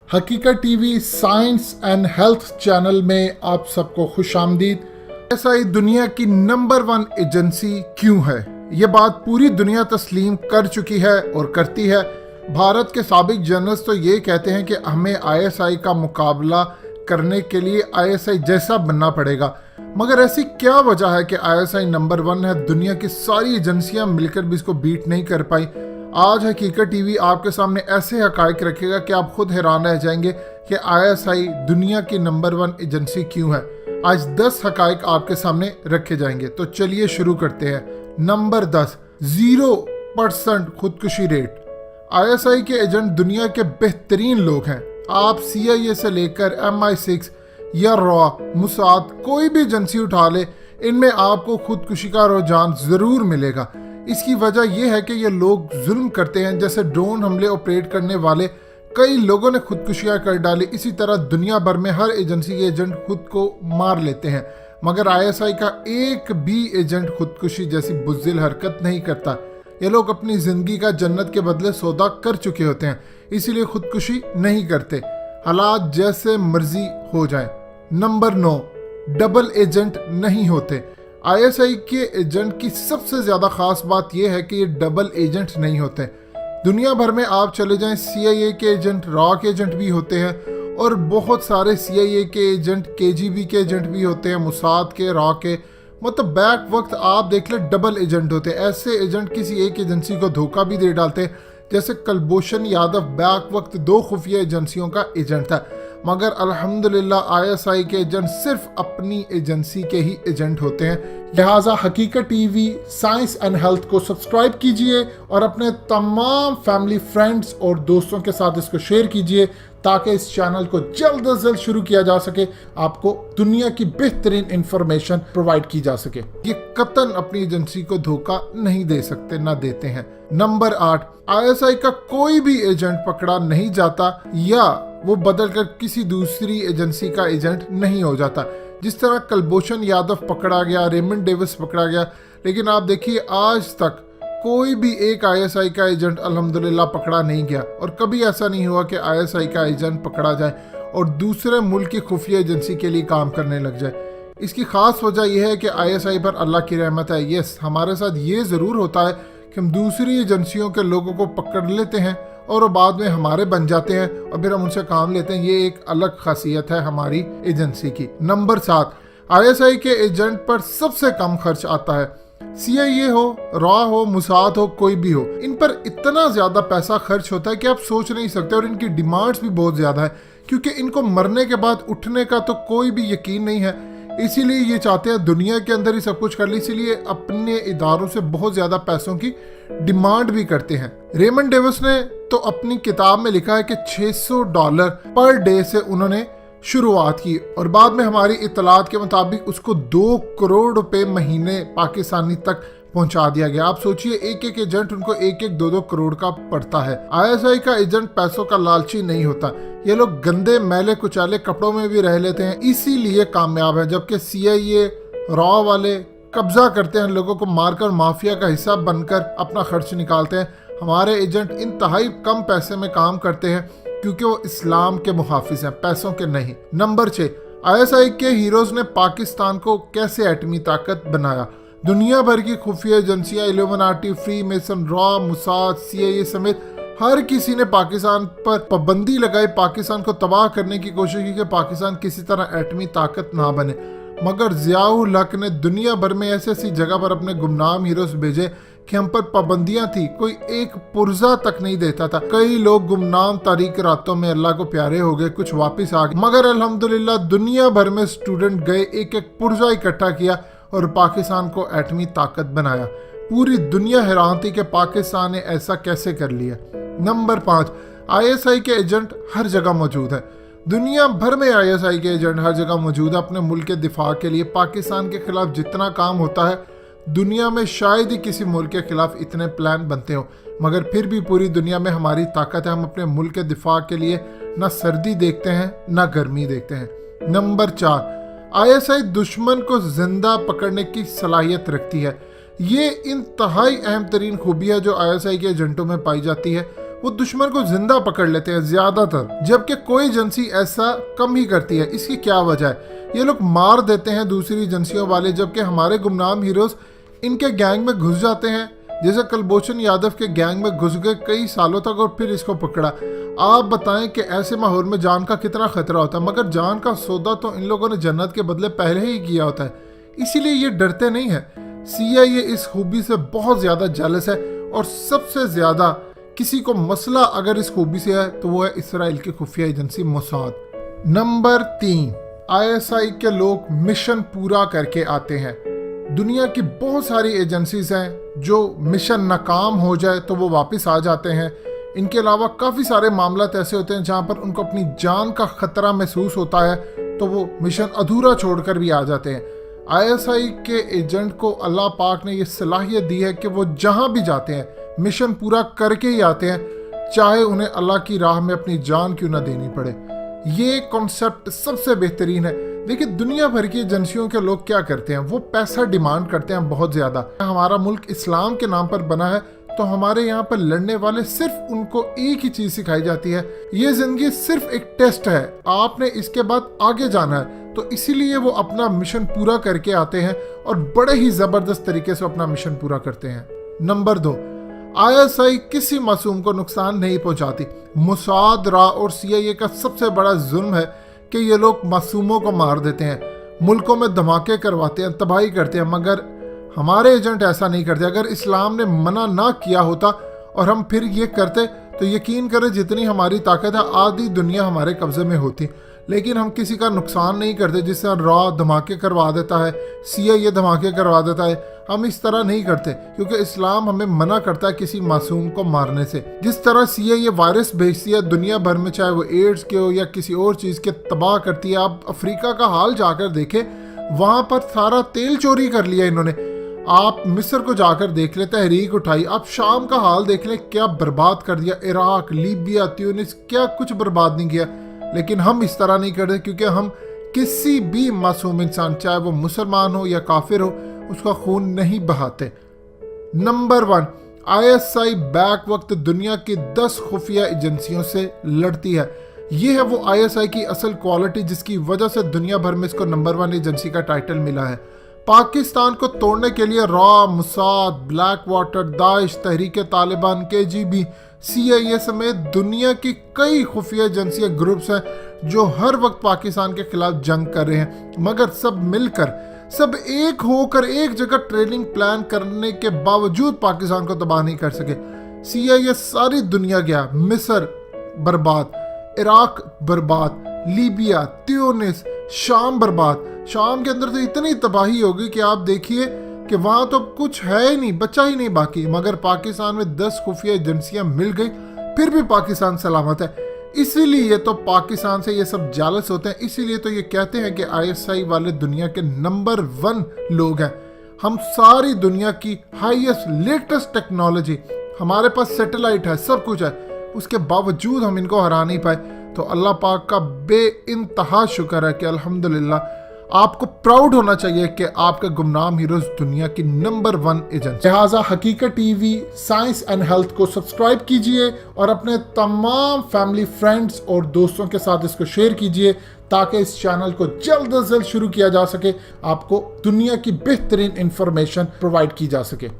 हकीकत TV science and health channel में आप सबको खुशामदीद। आईएसआई दुनिया की नंबर 1 एजेंसी क्यों है? ये बात पूरी दुनिया तस्लीम कर चुकी है और करती है। भारत के साबिक जनरल्स तो ये कहते हैं कि हमें आईएसआई का मुकाबला करने के लिए आईएसआई जैसा बनना पड़ेगा। मगर ऐसी क्या वजह है कि आईएसआई नंबर 1 है? दुनिया की सारी एजेंसियां मिलकर भी इसको बीट नहीं कर पाई। आज हकीकत टीवी आपके सामने ऐसे हकायक रखेगा कि आप खुद हैरान रह जाएंगे कि आईएसआई दुनिया की नंबर 1 एजेंसी क्यों है। आज 10 हकायक आपके सामने रखे जाएंगे, तो चलिए शुरू करते हैं। नंबर 10, 0% खुदकुशी रेट। आईएसआई के एजेंट दुनिया के बेहतरीन लोग हैं। आप CIA से लेकर MI6 या रॉ, मुसाद, कोई भी एजेंसी उठा ले, इनमें आपको खुदकुशी का रुझान जरूर मिलेगा। इसकी वजह यह है कि ये लोग जुल्म करते हैं। जैसे ड्रोन हमले ऑपरेट करने वाले कई लोगों ने खुदकुशियां कर डाली, इसी तरह दुनिया भर में हर एजेंसी के एजेंट खुद को मार लेते हैं। मगर आईएसआई का एक भी एजेंट खुदकुशी जैसी बुज़दिल हरकत नहीं करता। ये लोग अपनी जिंदगी का जन्नत के बदले सौदा कर चुके होते हैं, इसीलिए खुदकुशी नहीं करते, हालात जैसे मर्जी हो जाए। नंबर 9, डबल एजेंट नहीं होते। आईएसआई के एजेंट की सबसे ज्यादा खास बात यह है कि ये डबल एजेंट नहीं होते। दुनिया भर में आप चले जाएं, CIA के एजेंट रॉ के एजेंट भी होते हैं और बहुत सारे CIA के एजेंट KGB के एजेंट भी होते हैं, मुसाद के, रॉ के, मतलब बैक वक्त आप देख ले डबल एजेंट होते हैं। ऐसे एजेंट किसी एक एजेंसी को धोखा भी दे डालते हैं। जैसे कुलभूषण यादव बैक वक्त 2 खुफिया एजेंसियों का एजेंट था, मगर अल्हम्दुलिल्लाह आईएसआई के एजेंट सिर्फ अपनी एजेंसी के ही एजेंट होते हैं। लिहाजा हकीकत टीवी साइंस एंड हेल्थ को सब्सक्राइब कीजिए और अपने तमाम फैमिली, फ्रेंड्स और दोस्तों के साथ इसको शेयर कीजिए ताकि इस चैनल को जल्द अज जल्द शुरू किया जा सके, आपको दुनिया की बेहतरीन इंफॉर्मेशन प्रोवाइड की जा सके। ये कतन अपनी एजेंसी को धोखा नहीं दे सकते, ना देते हैं। नंबर 8, आईएसआई का कोई भी एजेंट पकड़ा नहीं जाता या वो बदल कर किसी दूसरी एजेंसी का एजेंट नहीं हो जाता। जिस तरह कुलभूषण यादव पकड़ा गया, रेमंड डेविस पकड़ा गया, लेकिन आप देखिए आज तक कोई भी एक आईएसआई का एजेंट अल्हम्दुलिल्लाह पकड़ा नहीं गया। और कभी ऐसा नहीं हुआ कि आईएसआई का एजेंट पकड़ा जाए और दूसरे मुल्क की खुफिया एजेंसी के लिए काम करने लग जाए। इसकी खास वजह यह है कि आईएसआई पर अल्लाह की रहमत है। यस, हमारे साथ ये ज़रूर होता है कि हम दूसरी एजेंसियों के लोगों को पकड़ लेते हैं और वो बाद में हमारे बन जाते हैं और फिर हम उनसे काम लेते हैं। ये एक अलग खासियत है हमारी एजेंसी की। नंबर 7, आईएसआई के एजेंट पर सबसे कम खर्च आता है। CIA हो, रॉ हो, मुसाद हो, कोई भी हो, इन पर इतना ज्यादा पैसा खर्च होता है कि आप सोच नहीं सकते। और इनकी डिमांड्स भी बहुत ज्यादा है क्योंकि इनको मरने के बाद उठने का तो कोई भी यकीन नहीं है। इसीलिए ये चाहते हैं दुनिया के अंदर ही सब कुछ कर ले, इसीलिए अपने इदारों से बहुत ज्यादा पैसों की डिमांड भी करते हैं। रेमंड डेविस ने तो अपनी किताब में लिखा है कि $600 पर डे से उन्होंने शुरुआत की और बाद में हमारी इतलात के मुताबिक उसको 2 करोड़ रुपए महीने पाकिस्तानी तक पहुंचा दिया गया। आप सोचिए, एक एक एजेंट उनको 1-1, 2-2 करोड़ का पड़ता है। आईएसआई का एजेंट पैसों का लालची नहीं होता। ये लोग गंदे मैले कुचाले कपड़ों में भी रह लेते हैं, इसीलिए कामयाब है। जबकि CIA रॉ वाले कब्जा करते हैं, लोगों को मारकर माफिया का हिस्सा बनकर अपना खर्च निकालते हैं। हमारे एजेंट इंतहाई कम पैसे में काम करते हैं क्योंकि वो इस्लाम के मुहाफिज हैं, पैसों के नहीं। नंबर 6, आईएसआई के हीरोज ने पाकिस्तान को कैसे एटमी ताकत बनाया। दुनिया भर की खुफिया एजेंसियां, illuminati, free mason, raw, Mossad, CIA समेत हर किसी ने पाकिस्तान पर पाबंदी लगाई, पाकिस्तान को तबाह करने की कोशिश की कि पाकिस्तान किसी तरह एटमी ताकत ना बने। मगर ज़ियाउल हक ने दुनिया भर में ऐसी ऐसी जगह पर अपने गुमनाम हीरोज भेजे कि हम पर पाबंदियां थी, कोई एक पुर्जा तक नहीं देता था। कई लोग गुमनाम तारीक रातों में अल्लाह को प्यारे हो गए, कुछ वापस आ गए, मगर अल्हम्दुलिल्लाह दुनिया भर में स्टूडेंट गए, एक एक पुर्जा इकट्ठा किया और पाकिस्तान को एटमी ताकत बनाया। पूरी दुनिया हैरान थी कि पाकिस्तान ने ऐसा कैसे कर लिया। नंबर 5, आईएसआई के एजेंट हर जगह मौजूद है। दुनिया भर में आईएसआई के एजेंट हर जगह मौजूद है अपने मुल्क के दिफा के लिए। पाकिस्तान के खिलाफ जितना काम होता है दुनिया में शायद ही किसी मुल्क के खिलाफ इतने प्लान बनते हो, मगर फिर भी पूरी दुनिया में हमारी ताकत है। हम अपने मुल्क के दिफा के लिए ना सर्दी देखते हैं ना गर्मी देखते हैं। नंबर 4, आईएसआई दुश्मन को जिंदा पकड़ने की सलाहियत रखती है। ये इंतहाई अहम तरीन खूबी है जो आईएसआई के एजेंटों में पाई जाती है। वो दुश्मन को जिंदा पकड़ लेते हैं ज्यादातर, जबकि कोई एजेंसी ऐसा कम ही करती है। इसकी क्या वजह है? ये लोग मार देते हैं दूसरी एजेंसियों वाले, जबकि हमारे गुमनाम हीरोज इनके गैंग में घुस जाते हैं। जैसे कुलभूषण यादव के गैंग में घुस गए कई सालों तक और फिर इसको पकड़ा। आप बताएं कि ऐसे माहौल में जान का कितना खतरा होता है, मगर जान का सौदा तो इन लोगों ने जन्नत के बदले पहले ही किया होता है, इसीलिए ये डरते नहीं है। CIA इस खूबी से बहुत ज्यादा जेलस है और सबसे ज्यादा किसी को मसला अगर इस खूबी से है तो वो है इसराइल की खुफिया एजेंसी मोसाद। नंबर 3, ISI के लोग मिशन पूरा करके आते हैं। दुनिया की बहुत सारी एजेंसीज हैं जो मिशन नाकाम हो जाए तो वो वापस आ जाते हैं। इनके अलावा काफ़ी सारे मामला ऐसे होते हैं जहाँ पर उनको अपनी जान का खतरा महसूस होता है तो वो मिशन अधूरा छोड़कर भी आ जाते हैं। ISI के एजेंट को अल्लाह पाक ने ये सलाहियत दी है कि वो जहाँ भी जाते हैं मिशन पूरा करके ही आते हैं, चाहे उन्हें अल्लाह की राह में अपनी जान क्यों ना देनी पड़े। ये कॉन्सेप्ट सबसे बेहतरीन है। देखिए दुनिया भर की एजेंसियों के लोग क्या करते हैं, वो पैसा डिमांड करते हैं बहुत ज्यादा। हमारा मुल्क इस्लाम के नाम पर बना है तो हमारे यहाँ पर लड़ने वाले सिर्फ उनको एक ही चीज सिखाई जाती है, ये जिंदगी सिर्फ एक टेस्ट है, आपने इसके बाद आगे जाना है। तो इसीलिए वो अपना मिशन पूरा करके आते हैं और बड़े ही जबरदस्त तरीके से अपना मिशन पूरा करते हैं। नंबर 2, ISI किसी मासूम को नुकसान नहीं पहुंचाती। मोसाद, रा और CIA का सबसे बड़ा जुल्म है कि ये लोग मासूमों को मार देते हैं, मुल्कों में धमाके करवाते हैं, तबाही करते हैं, मगर हमारे एजेंट ऐसा नहीं करते। अगर इस्लाम ने मना ना किया होता और हम फिर ये करते तो यकीन करें जितनी हमारी ताकत है आधी दुनिया हमारे कब्जे में होती। लेकिन हम किसी का नुकसान नहीं करते। जिस तरह रॉ धमाके करवा देता है, CIA धमाके करवा देता है, हम इस तरह नहीं करते क्योंकि इस्लाम हमें मना करता है किसी मासूम को मारने से। जिस तरह CIA वायरस भेजती है दुनिया भर में, चाहे वो एड्स के हो या किसी और चीज़ के, तबाह करती है। आप अफ्रीका का हाल जाकर देखें, वहाँ पर सारा तेल चोरी कर लिया इन्होंने। आप मिस्र को जाकर देख ले, तहरीक उठाई। आप शाम का हाल देख ले, क्या बर्बाद कर दिया। इराक, लीबिया, ट्यूनिस, क्या कुछ बर्बाद नहीं किया। लेकिन हम इस तरह नहीं करते क्योंकि हम किसी भी मासूम इंसान, चाहे वो मुसलमान हो या काफिर हो, उसका खून नहीं बहाते। नंबर 1, ISI बैक वक्त दुनिया की 10 खुफिया एजेंसियों से लड़ती है। ये है वो ISI की असल क्वालिटी जिसकी वजह से दुनिया भर में इसको नंबर 1 एजेंसी का टाइटल मिला है। पाकिस्तान को तोड़ने के लिए रॉ, Mossad, Blackwater, Daesh, Tehrik Taliban, KGB, CIA समेत दुनिया की कई खुफिया एजेंसियां, ग्रुप्स हैं जो हर वक्त पाकिस्तान के खिलाफ जंग कर रहे हैं, मगर सब मिलकर, सब एक होकर एक जगह ट्रेनिंग प्लान करने के बावजूद पाकिस्तान को तबाह नहीं कर सके। CIA सारी दुनिया गया, मिस्र बर्बाद, इराक बर्बाद, लीबिया, ट्यूनिस, शाम बर्बाद। शाम के अंदर तो इतनी तबाही होगी कि आप देखिए कि वहां तो कुछ है ही नहीं, बचा ही नहीं बाकी। मगर पाकिस्तान में 10 खुफिया एजेंसियां मिल गई, फिर भी पाकिस्तान सलामत है। इसीलिए तो पाकिस्तान से ये सब जालस होते हैं। इसीलिए तो ये कहते हैं कि ISI वाले दुनिया के नंबर 1 लोग हैं। हम सारी दुनिया की हाईएस्ट लेटेस्ट टेक्नोलॉजी, हमारे पास सैटेलाइट है, सब कुछ है, उसके बावजूद हम इनको हरा नहीं पाए। तो अल्लाह पाक का बेइंतहा शुक्र है कि अल्हम्दुलिल्लाह आपको प्राउड होना चाहिए कि आपका गुमनाम हीरोज दुनिया की नंबर 1 एजेंसी। लिहाजा हकीकत TV साइंस एंड हेल्थ को सब्सक्राइब कीजिए और अपने तमाम फैमिली, फ्रेंड्स और दोस्तों के साथ इसको शेयर कीजिए ताकि इस चैनल को जल्द से जल्द शुरू किया जा सके, आपको दुनिया की बेहतरीन इंफॉर्मेशन प्रोवाइड की जा सके।